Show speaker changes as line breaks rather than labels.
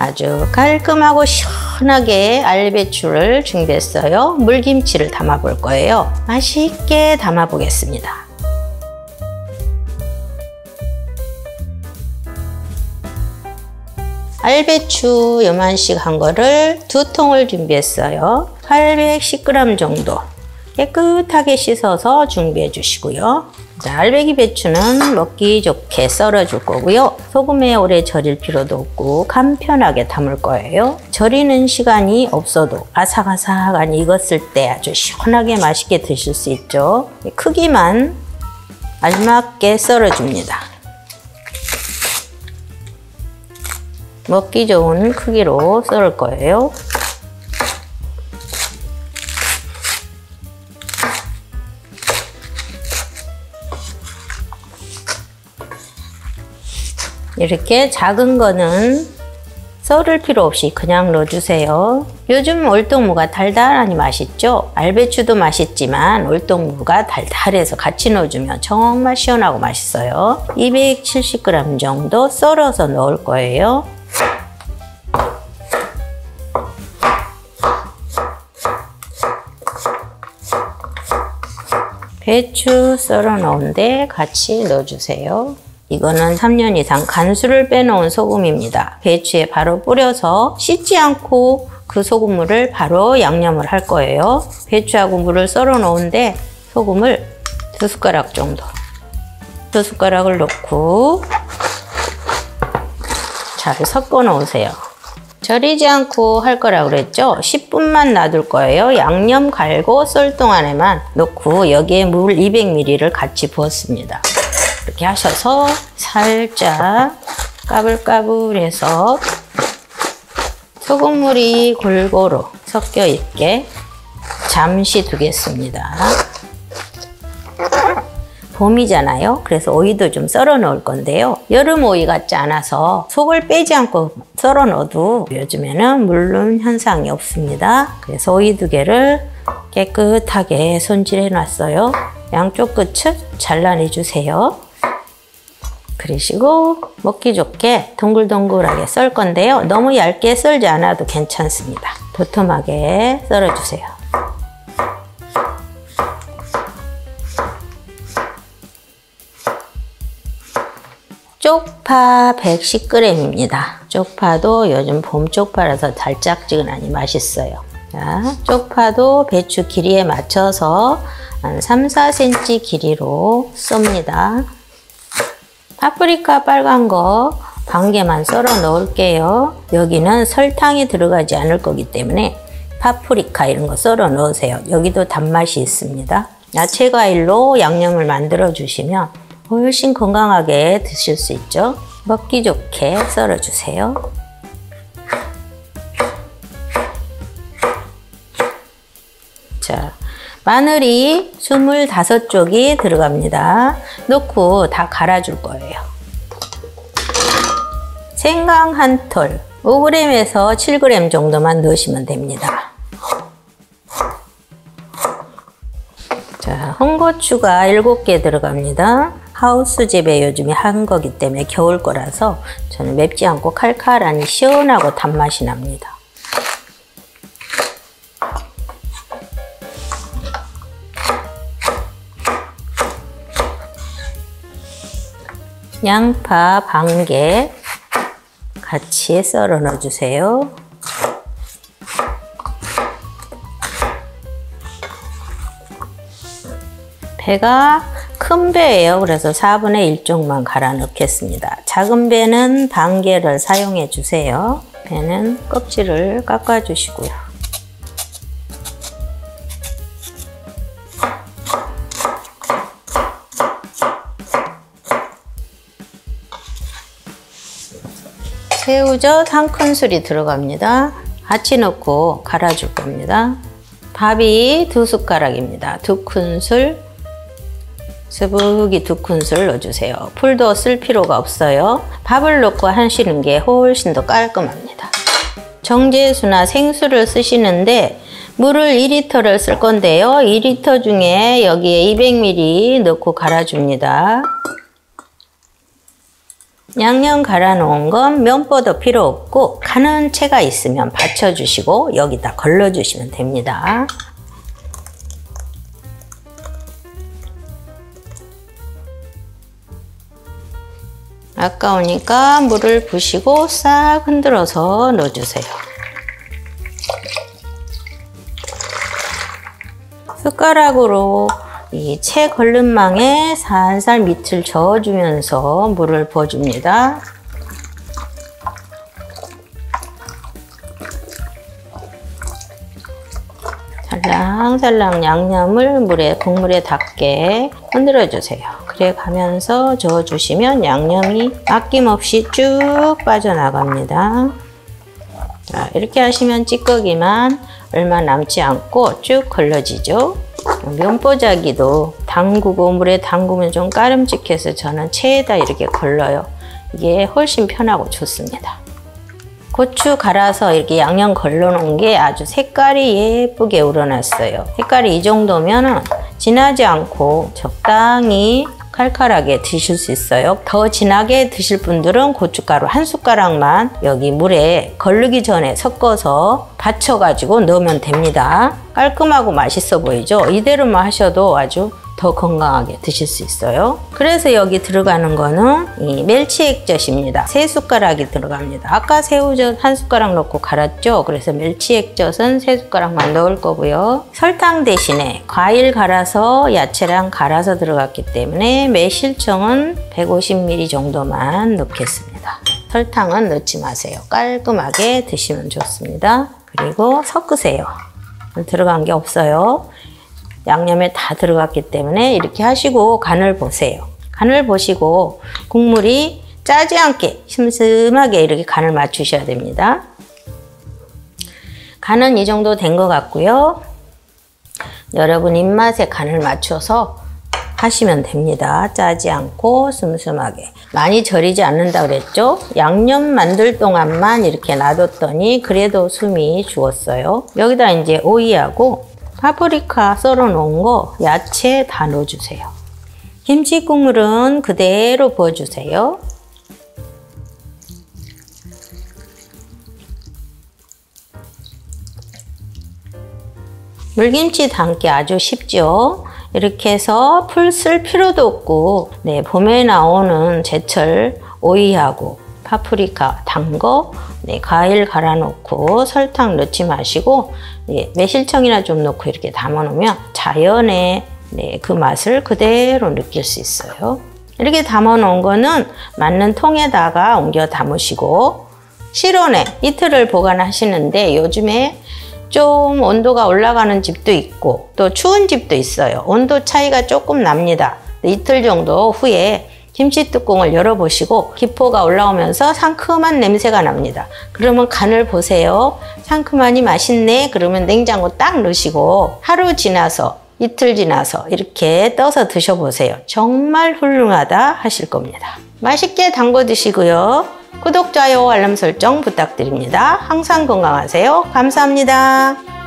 아주 깔끔하고 시원하게 알배추를 준비했어요. 물김치를 담아 볼 거예요. 맛있게 담아 보겠습니다. 알배추 요만씩 한 거를 2통을 준비했어요. 810g 정도 깨끗하게 씻어서 준비해 주시고요. 자, 알배기 배추는 먹기 좋게 썰어 줄 거고요. 소금에 오래 절일 필요도 없고 간편하게 담을 거예요. 절이는 시간이 없어도 아삭아삭한 익었을 때 아주 시원하게 맛있게 드실 수 있죠. 크기만 알맞게 썰어 줍니다. 먹기 좋은 크기로 썰을 거예요. 이렇게 작은 거는 썰을 필요 없이 그냥 넣어주세요. 요즘 올동무가 달달하니 맛있죠? 알배추도 맛있지만 올동무가 달달해서 같이 넣어주면 정말 시원하고 맛있어요. 270g 정도 썰어서 넣을 거예요. 배추 썰어 놓은데 같이 넣어주세요. 이거는 3년 이상 간수를 빼놓은 소금입니다. 배추에 바로 뿌려서 씻지 않고 그 소금물을 바로 양념을 할 거예요. 배추하고 물을 썰어 놓은데 소금을 2숟가락 정도, 2숟가락을 넣고 잘 섞어 놓으세요. 절이지 않고 할 거라고 그랬죠? 10분만 놔둘 거예요. 양념 갈고 썰 동안에만 넣고 여기에 물 200ml를 같이 부었습니다. 이렇게 하셔서 살짝 까불까불해서 소금물이 골고루 섞여 있게 잠시 두겠습니다. 봄이잖아요. 그래서 오이도 좀 썰어 넣을 건데요. 여름 오이 같지 않아서 속을 빼지 않고 썰어 넣어도 요즘에는 물른 현상이 없습니다. 그래서 오이 2개를 깨끗하게 손질해 놨어요. 양쪽 끝을 잘라내 주세요. 그러시고 먹기 좋게 동글동글하게 썰 건데요. 너무 얇게 썰지 않아도 괜찮습니다. 도톰하게 썰어 주세요. 쪽파 110g입니다. 쪽파도 요즘 봄 쪽파라서 달짝지근하니 맛있어요. 자, 쪽파도 배추 길이에 맞춰서 한 3-4cm 길이로 썹니다. 파프리카 빨간 거 반 개만 썰어 넣을게요. 여기는 설탕이 들어가지 않을 거기 때문에 파프리카 이런 거 썰어 넣으세요. 여기도 단맛이 있습니다. 야채 과일로 양념을 만들어 주시면 훨씬 건강하게 드실 수 있죠. 먹기 좋게 썰어 주세요. 자, 마늘이 25쪽이 들어갑니다. 넣고 다 갈아줄 거예요. 생강 한 톨, 5g에서 7g 정도만 넣으시면 됩니다. 자, 홍고추가 7개 들어갑니다. 하우스집에 요즘에 한 거기 때문에 겨울 거라서 저는 맵지 않고 칼칼하니 시원하고 단맛이 납니다. 양파 반 개 같이 썰어 넣어주세요. 배가 큰 배예요. 그래서 4분의 1 쪽만 갈아 넣겠습니다. 작은 배는 반 개를 사용해 주세요. 배는 껍질을 깎아 주시고요. 새우젓 1큰술이 들어갑니다. 같이 넣고 갈아줄 겁니다. 밥이 2숟가락입니다. 2큰술, 스북이 2큰술 넣어주세요. 풀도 쓸 필요가 없어요. 밥을 넣고 하시는 게 훨씬 더 깔끔합니다. 정제수나 생수를 쓰시는데 물을 2리터를 쓸 건데요. 2리터 중에 여기에 200ml 넣고 갈아줍니다. 양념 갈아 놓은 건 면보도 필요 없고 가는 채가 있으면 받쳐주시고 여기다 걸러주시면 됩니다. 아까우니까 물을 부시고 싹 흔들어서 넣어주세요. 숟가락으로 이 채 걸름망에 살살 밑을 저어주면서 물을 부어줍니다. 살랑살랑 양념을 국물에 닿게 흔들어주세요. 그래 가면서 저어주시면 양념이 아낌없이 쭉 빠져나갑니다. 자, 이렇게 하시면 찌꺼기만 얼마 남지 않고 쭉 걸러지죠. 면보자기도 담그고 물에 담그면 좀 까름직해서 저는 체에다 이렇게 걸러요. 이게 훨씬 편하고 좋습니다. 고추 갈아서 이렇게 양념 걸러 놓은 게 아주 색깔이 예쁘게 우러났어요. 색깔이 이 정도면 진하지 않고 적당히 칼칼하게 드실 수 있어요. 더 진하게 드실 분들은 고춧가루 한 숟가락만 여기 물에 걸르기 전에 섞어서 받쳐가지고 넣으면 됩니다. 깔끔하고 맛있어 보이죠? 이대로만 하셔도 아주 더 건강하게 드실 수 있어요. 그래서 여기 들어가는 거는 이 멸치액젓입니다. 3숟가락이 들어갑니다. 아까 새우젓 한 숟가락 넣고 갈았죠? 그래서 멸치액젓은 3숟가락만 넣을 거고요. 설탕 대신에 과일 갈아서 야채랑 갈아서 들어갔기 때문에 매실청은 150ml 정도만 넣겠습니다. 설탕은 넣지 마세요. 깔끔하게 드시면 좋습니다. 그리고 섞으세요. 들어간 게 없어요. 양념에 다 들어갔기 때문에 이렇게 하시고 간을 보세요. 간을 보시고 국물이 짜지 않게 슴슴하게 이렇게 간을 맞추셔야 됩니다. 간은 이 정도 된 것 같고요. 여러분 입맛에 간을 맞춰서 하시면 됩니다. 짜지 않고 슴슴하게. 많이 절이지 않는다 그랬죠? 양념 만들 동안만 이렇게 놔뒀더니 그래도 숨이 죽었어요. 여기다 이제 오이하고 파프리카 썰어 놓은 거 야채 다 넣어주세요. 김치 국물은 그대로 부어주세요. 물김치 담기 아주 쉽죠? 이렇게 해서 풀 쓸 필요도 없고 봄에 나오는 제철 오이하고 파프리카 단 거, 과일 갈아 놓고 설탕 넣지 마시고 매실청이나 좀 넣고 이렇게 담아 놓으면 자연의 그 맛을 그대로 느낄 수 있어요. 이렇게 담아 놓은 거는 맞는 통에다가 옮겨 담으시고 실온에 이틀을 보관하시는데 요즘에 좀 온도가 올라가는 집도 있고 또 추운 집도 있어요. 온도 차이가 조금 납니다. 이틀 정도 후에 김치 뚜껑을 열어보시고 기포가 올라오면서 상큼한 냄새가 납니다. 그러면 간을 보세요. 상큼하니 맛있네. 그러면 냉장고 딱 넣으시고 하루 지나서 이틀 지나서 이렇게 떠서 드셔보세요. 정말 훌륭하다 하실 겁니다. 맛있게 담궈 드시고요. 구독, 좋아요, 알람 설정 부탁드립니다. 항상 건강하세요. 감사합니다.